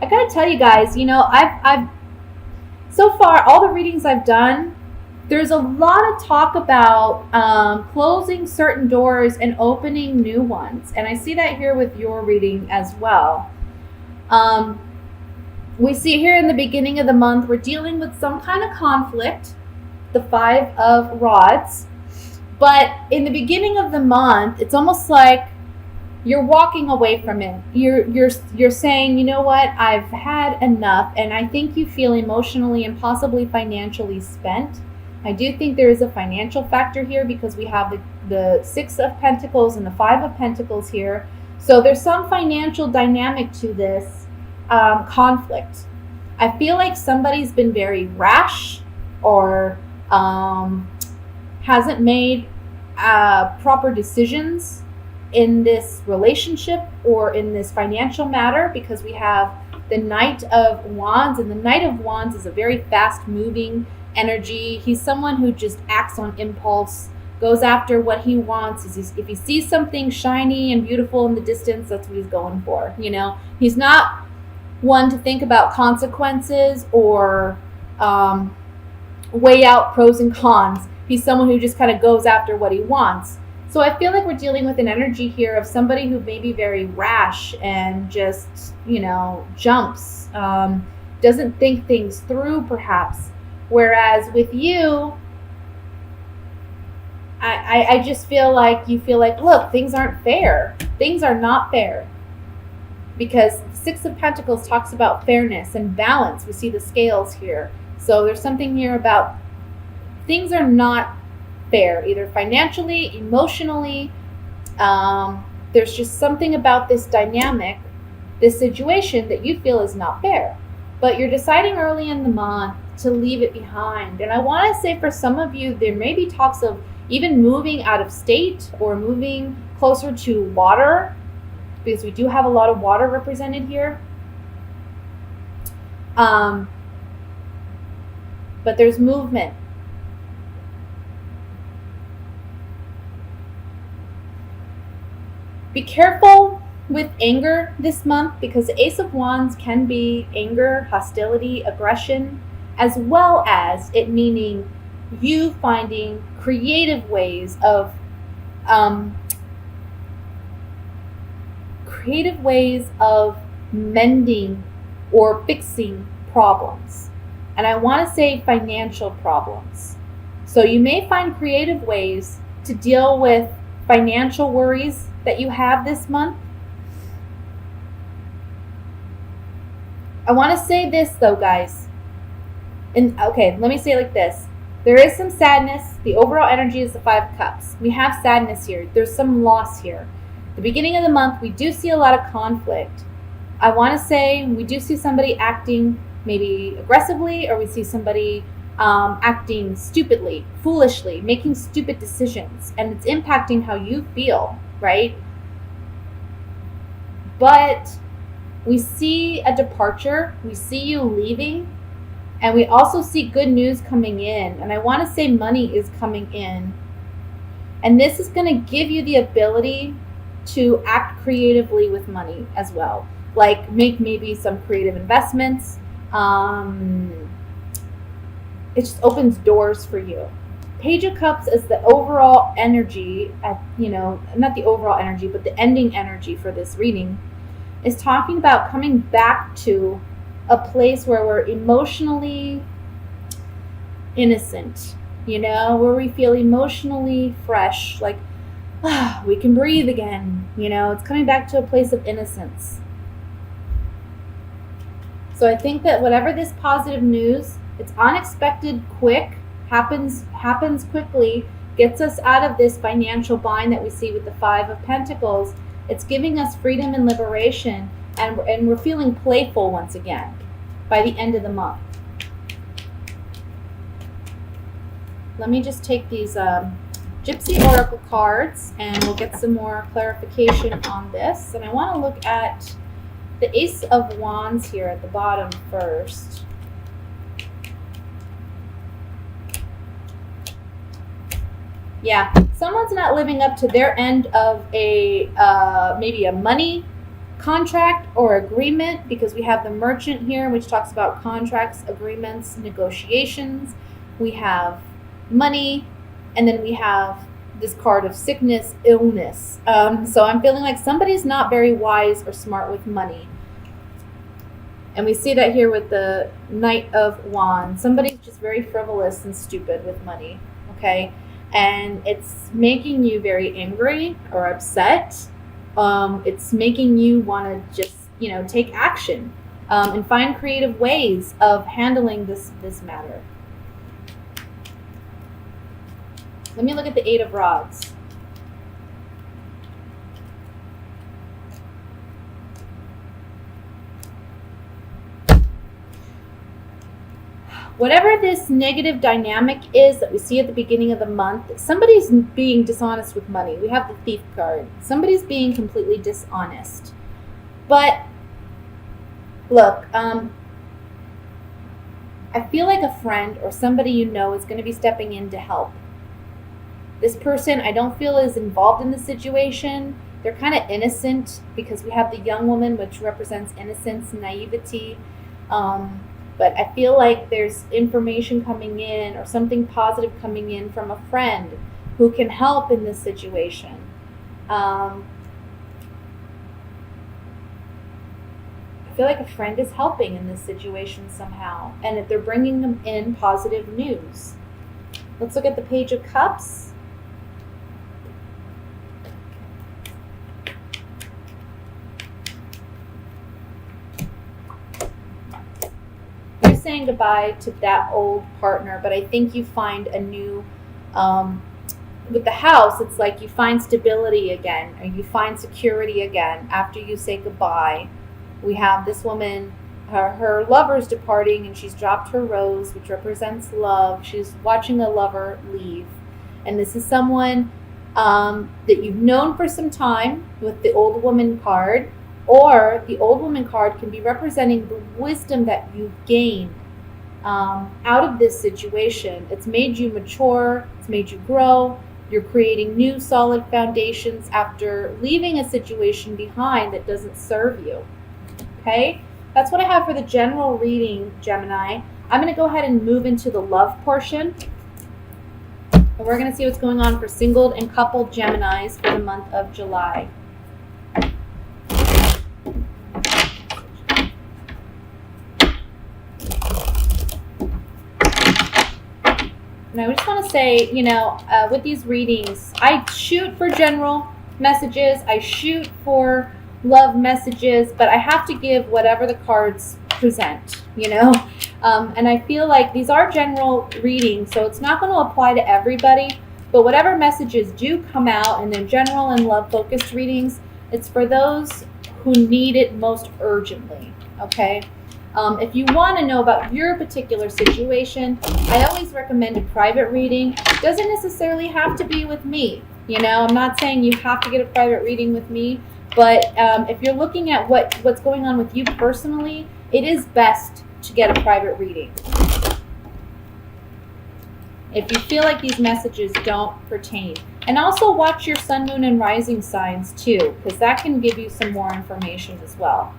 I gotta tell you guys, I've so far all the readings I've done, there's a lot of talk about closing certain doors and opening new ones, and I see that here with your reading as well. Um, we see here in the beginning of the month we're dealing with some kind of conflict, the Five of Rods, but in the beginning of the month, it's almost like you're walking away from it. You're saying, you know what, I've had enough, and I think you feel emotionally and possibly financially spent. I do think there is a financial factor here because we have the Six of Pentacles and the Five of Pentacles here. So there's some financial dynamic to this conflict. I feel like somebody's been very rash or hasn't made proper decisions in this relationship or in this financial matter, because we have the Knight of Wands, and the Knight of Wands is a very fast moving energy. He's someone who just acts on impulse, goes after what he wants. If he sees something shiny and beautiful in the distance, that's what he's going for. He's not one to think about consequences or weigh out pros and cons. He's someone who just kind of goes after what he wants. So I feel like we're dealing with an energy here of somebody who may be very rash and just, jumps, doesn't think things through perhaps. Whereas with you, I just feel like you feel like, look, things aren't fair. Things are not fair. Because the Six of Pentacles talks about fairness and balance. We see the scales here. So there's something here about things are not fair, either financially, emotionally. There's just something about this dynamic, this situation that you feel is not fair. But you're deciding early in the month to leave it behind. And I want to say for some of you, there may be talks of even moving out of state or moving closer to water, because we do have a lot of water represented here. But there's movement. Be careful with anger this month, because the Ace of Wands can be anger, hostility, aggression, as well as it meaning you finding creative ways of mending or fixing problems. And I want to say financial problems. So you may find creative ways to deal with financial worries that you have this month. I want to say this though, guys. And okay, let me say it like this. There is some sadness. The overall energy is the Five of Cups. We have sadness here. There's some loss here. The beginning of the month, we do see a lot of conflict. I want to say we do see somebody acting maybe aggressively, or we see somebody acting stupidly, foolishly, making stupid decisions, and it's impacting how you feel, right? But we see a departure, we see you leaving, and we also see good news coming in. And I want to say money is coming in. And this is going to give you the ability to act creatively with money as well. Like make maybe some creative investments. It just opens doors for you. Page of Cups is the overall energy, not the overall energy, but the ending energy for this reading, is talking about coming back to a place where we're emotionally innocent, where we feel emotionally fresh, like we can breathe again. It's coming back to a place of innocence. So I think that whatever this positive news, it's unexpected, quick, happens quickly, gets us out of this financial bind that we see with the Five of Pentacles. It's giving us freedom and liberation, and we're feeling playful once again by the end of the month. Let me just take these Gypsy Oracle cards and we'll get some more clarification on this. And I want to look at the Ace of Wands here at the bottom first. Yeah, someone's not living up to their end of a maybe a money contract or agreement, because we have the Merchant here, which talks about contracts, agreements, negotiations. We have money, and then we have this card of sickness, illness. So I'm feeling like somebody's not very wise or smart with money. And we see that here with the Knight of Wands. Somebody's just very frivolous and stupid with money, okay? And it's making you very angry or upset. It's making you want to just, take action and find creative ways of handling this matter. Let me look at the Eight of Rods. Whatever this negative dynamic is that we see at the beginning of the month, somebody's being dishonest with money. We have the Thief card. Somebody's being completely dishonest. But look, I feel like a friend or somebody you know is going to be stepping in to help. This person I don't feel is involved in the situation. They're kind of innocent because we have the young woman, which represents innocence, naivety. But I feel like there's information coming in or something positive coming in from a friend who can help in this situation. I feel like a friend is helping in this situation somehow, and if they're bringing them in positive news. Let's look at the Page of Cups. Saying goodbye to that old partner, but I think you find a new, with the House, it's like you find stability again, or you find security again after you say goodbye. We have this woman, her lover's departing, and she's dropped her rose, which represents love. She's watching a lover leave, and this is someone that you've known for some time with the Old Woman card. Or the Old Woman card can be representing the wisdom that you've gained out of this situation. It's made you mature. It's made you grow. You're creating new solid foundations after leaving a situation behind that doesn't serve you. Okay? That's what I have for the general reading, Gemini. I'm going to go ahead and move into the love portion. And we're going to see what's going on for singled and coupled Geminis for the month of July. And I just want to say, with these readings, I shoot for general messages. I shoot for love messages, but I have to give whatever the cards present, And I feel like these are general readings, so it's not going to apply to everybody. But whatever messages do come out in the general and love-focused readings, it's for those who need it most urgently, okay? If you want to know about your particular situation, I always recommend a private reading. It doesn't necessarily have to be with me. I'm not saying you have to get a private reading with me, but if you're looking at what's going on with you personally, it is best to get a private reading. If you feel like these messages don't pertain. And also watch your sun, moon, and rising signs too, because that can give you some more information as well.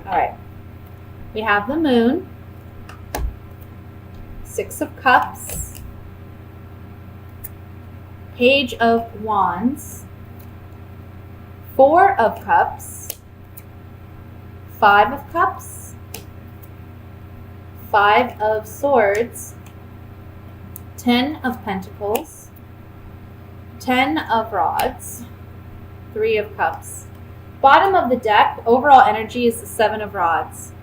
All right. We have the Moon, Six of Cups, Page of Wands, Four of Cups, Five of Cups, Five of Swords, 10 of Pentacles, 10 of Rods, 3 of Cups. Bottom of the deck, overall energy is the 7 of Rods.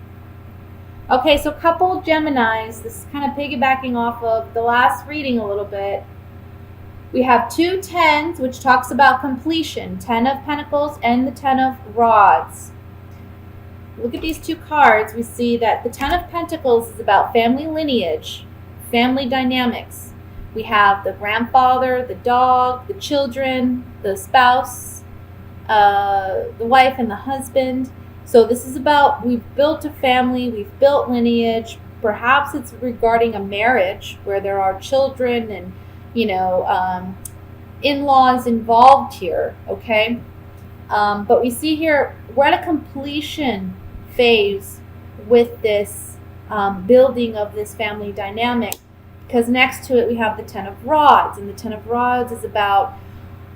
Okay, so couple Geminis, this is kind of piggybacking off of the last reading a little bit. We have 2 tens, which talks about completion, 10 of Pentacles and the 10 of Rods. Look at these 2 cards. We see that the 10 of Pentacles is about family lineage, family dynamics. We have the grandfather, the dog, the children, the spouse, the wife and the husband. So this is about, we've built a family, we've built lineage. Perhaps it's regarding a marriage where there are children and, you know, in-laws involved here, okay? But we see here we're at a completion phase with this building of this family dynamic, because next to it we have the Ten of Rods, and the Ten of Rods is about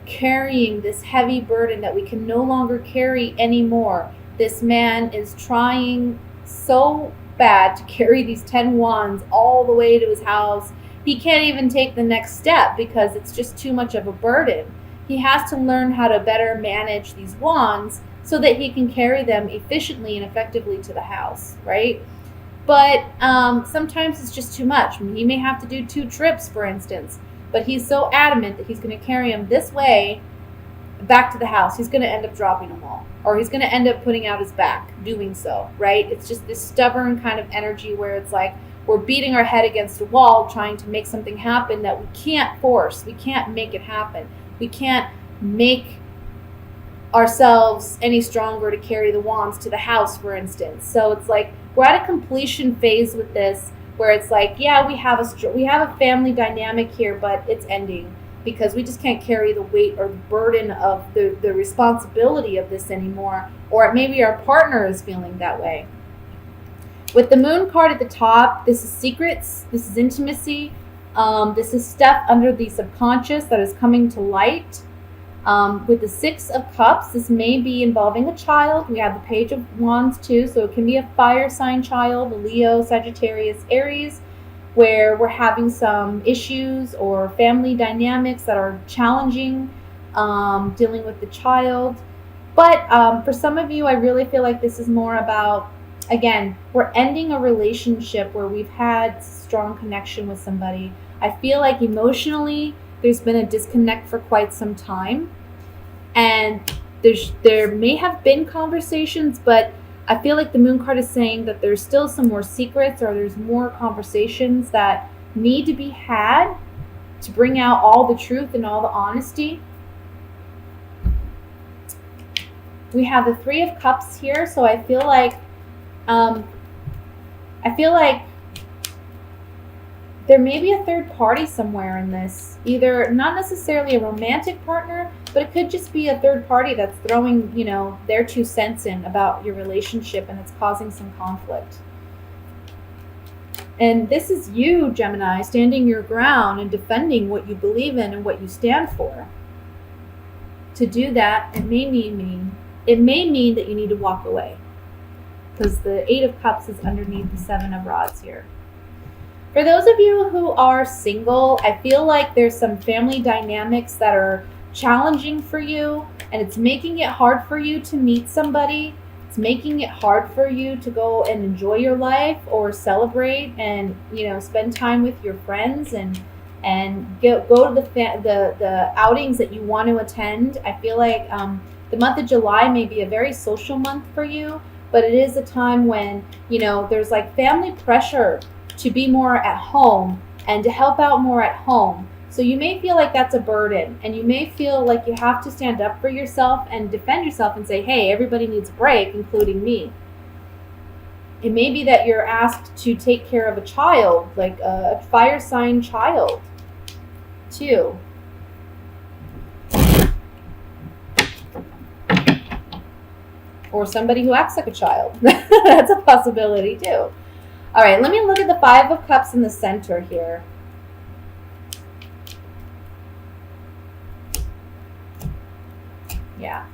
carrying this heavy burden that we can no longer carry anymore. This man is trying so bad to carry these 10 wands all the way to his house. He can't even take the next step because it's just too much of a burden. He has to learn how to better manage these wands so that he can carry them efficiently and effectively to the house, right? But sometimes it's just too much. He may have to do 2 trips, for instance, but he's so adamant that he's going to carry them this way back to the house. He's going to end up dropping them all, or he's going to end up putting out his back doing so, right? It's just this stubborn kind of energy where it's like we're beating our head against a wall trying to make something happen that we can't force. We can't make it happen. We can't make ourselves any stronger to carry the wands to the house, for instance. So it's like we're at a completion phase with this, where it's like, yeah, we have a family dynamic here, but it's ending because we just can't carry the weight or the burden of the responsibility of this anymore, or maybe our partner is feeling that way. With the Moon card at the top, this is secrets, this is intimacy, this is stuff under the subconscious that is coming to light. With the Six of Cups, this may be involving a child. We have the Page of Wands too, so it can be a fire sign child, a Leo, Sagittarius, Aries, where we're having some issues or family dynamics that are challenging, dealing with the child. But for some of you, I really feel like this is more about, again, we're ending a relationship where we've had strong connection with somebody. I feel like emotionally, there's been a disconnect for quite some time. And there may have been conversations, but I feel like the Moon card is saying that there's still some more secrets, or there's more conversations that need to be had to bring out all the truth and all the honesty. We have the Three of Cups here, so I feel like there may be a third party somewhere in this. Either not necessarily a romantic partner, but it could just be a third party that's throwing, their 2 cents in about your relationship, and it's causing some conflict. And this is you, Gemini, standing your ground and defending what you believe in and what you stand for. To do that, it may mean that you need to walk away, because the Eight of Cups is underneath the Seven of Rods here. For those of you who are single, I feel like there's some family dynamics that are challenging for you, and it's making it hard for you to meet somebody. It's making it hard for you to go and enjoy your life or celebrate and, spend time with your friends and go to the outings that you want to attend. I feel like the month of July may be a very social month for you, but it is a time when, there's like family pressure to be more at home and to help out more at home. So you may feel like that's a burden, and you may feel like you have to stand up for yourself and defend yourself and say, hey, everybody needs a break, including me. It may be that you're asked to take care of a child, like a fire sign child, too. Or somebody who acts like a child. That's a possibility, too. All right, let me look at the Five of Cups in the center here. Yeah.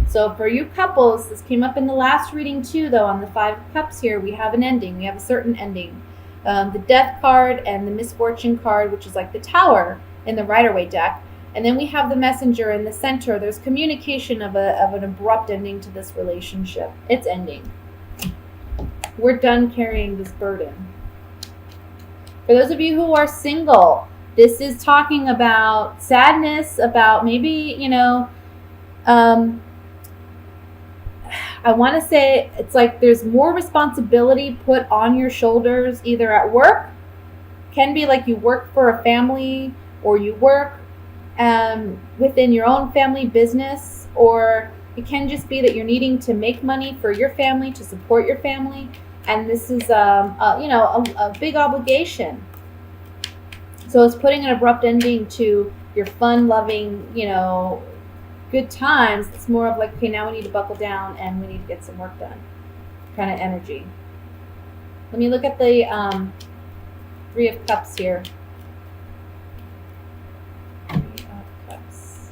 So for you couples, this came up in the last reading too, though, on the Five of Cups here, we have an ending. We have a certain ending. The Death card and the Misfortune card, which is like the Tower in the Rider-Waite deck. And then we have the Messenger in the center. There's communication of an abrupt ending to this relationship. It's ending. We're done carrying this burden. For those of you who are single, this is talking about sadness, about maybe, I want to say it's like there's more responsibility put on your shoulders, either at work, can be like you work for a family, or you work within your own family business, or It can just be that you're needing to make money for your family, to support your family, and this is a big obligation. So it's putting an abrupt ending to your fun-loving, good times. It's more of like, okay, now we need to buckle down and we need to get some work done kind of energy. Let me look at the Three of Cups here. Three of Cups.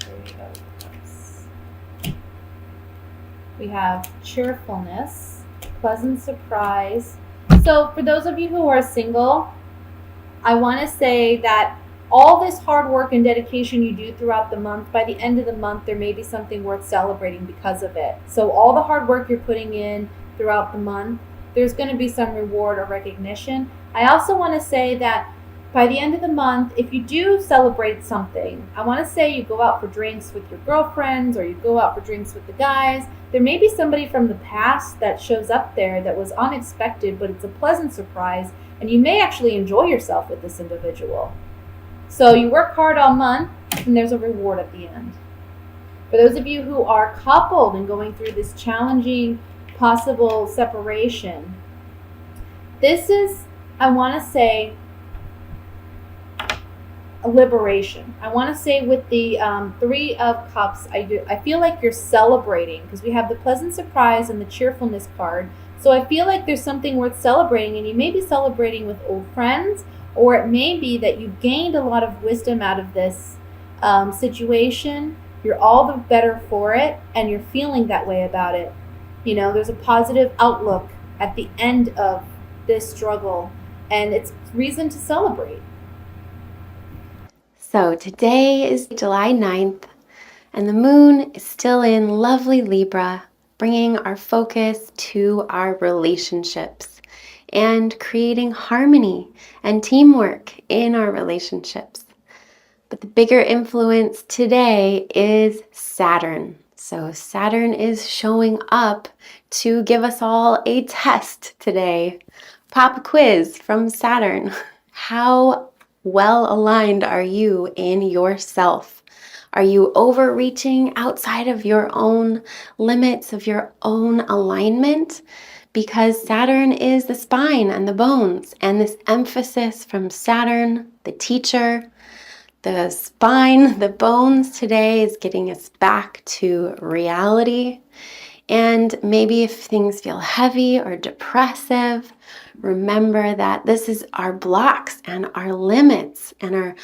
We have cheerfulness, pleasant surprise. So for those of you who are single, I want to say that all this hard work and dedication you do throughout the month, by the end of the month, there may be something worth celebrating because of it. So all the hard work you're putting in throughout the month, there's going to be some reward or recognition. I also want to say that by the end of the month, if you do celebrate something, I want to say you go out for drinks with your girlfriends or you go out for drinks with the guys. There may be somebody from the past that shows up there that was unexpected, but it's a pleasant surprise, and you may actually enjoy yourself with this individual. So you work hard all month, and there's a reward at the end. For those of you who are coupled and going through this challenging possible separation, this is, I want to say, a liberation. I want to say with the Three of Cups, I feel like you're celebrating because we have the pleasant surprise and the cheerfulness card. So I feel like there's something worth celebrating, and you may be celebrating with old friends, or it may be that you gained a lot of wisdom out of this situation. You're all the better for it, and you're feeling that way about it. There's a positive outlook at the end of this struggle, and it's reason to celebrate. So today is July 9th, and the moon is still in lovely Libra, bringing our focus to our relationships and creating harmony and teamwork in our relationships. But the bigger influence today is Saturn. So Saturn is showing up to give us all a test today. Pop quiz from Saturn. How well aligned are you in yourself? Are you overreaching outside of your own limits, of your own alignment? Because Saturn is the spine and the bones, and this emphasis from Saturn, the teacher, the spine, the bones today is getting us back to reality. And maybe if things feel heavy or depressive, remember that this is our blocks and our limits and our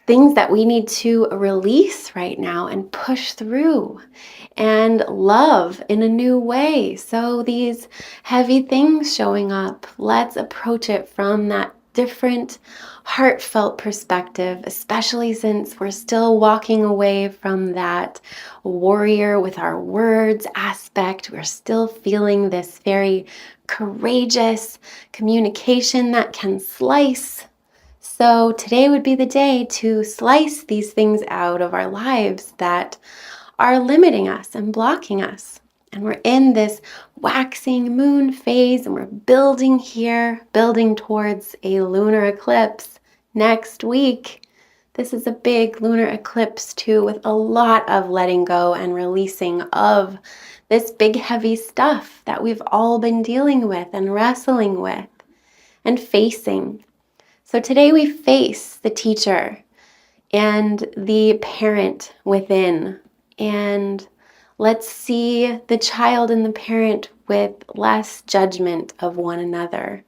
things that we need to release right now and push through and love in a new way. So these heavy things showing up, let's approach it from that different heartfelt perspective, especially since we're still walking away from that warrior with our words aspect. We're still feeling this very courageous communication that can slice. So today would be the day to slice these things out of our lives that are limiting us and blocking us. And we're in this waxing moon phase, and we're building here, building towards a lunar eclipse next week. This is a big lunar eclipse too, with a lot of letting go and releasing of this big heavy stuff that we've all been dealing with and wrestling with and facing. So today we face the teacher and the parent within, and let's see the child and the parent with less judgment of one another,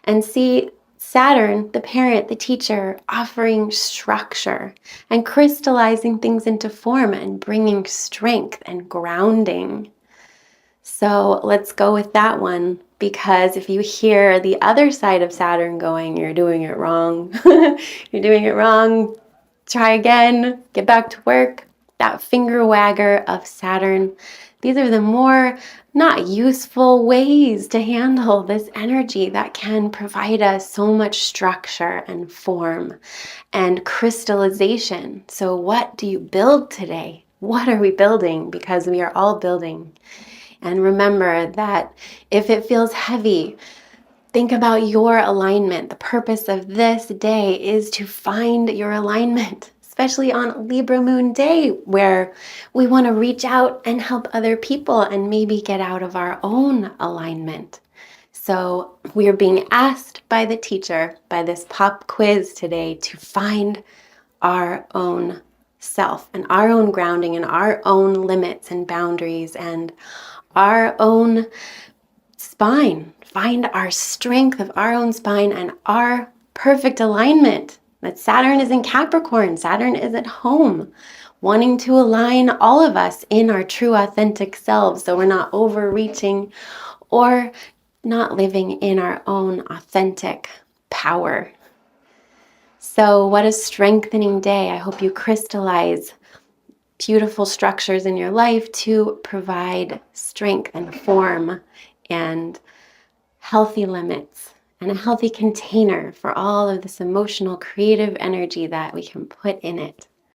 and see Saturn, the parent, the teacher, offering structure and crystallizing things into form and bringing strength and grounding. So let's go with that one, because if you hear the other side of Saturn going, you're doing it wrong, you're doing it wrong, try again, get back to work, that finger wagger of Saturn, these are the more not useful ways to handle this energy that can provide us so much structure and form and crystallization. So what do you build today? What are we building? Because we are all building. And remember that if it feels heavy, think about your alignment. The purpose of this day is to find your alignment. especially on Libra Moon Day, where we want to reach out and help other people and maybe get out of our own alignment. So we are being asked by the teacher, by this pop quiz today, to find our own self and our own grounding and our own limits and boundaries and our own spine. Find our strength of our own spine and our perfect alignment. That Saturn is in Capricorn. Saturn is at home, wanting to align all of us in our true authentic selves so we're not overreaching or not living in our own authentic power. So what a strengthening day. I hope you crystallize beautiful structures in your life to provide strength and form and healthy limits and a healthy container for all of this emotional, creative energy that we can put in it.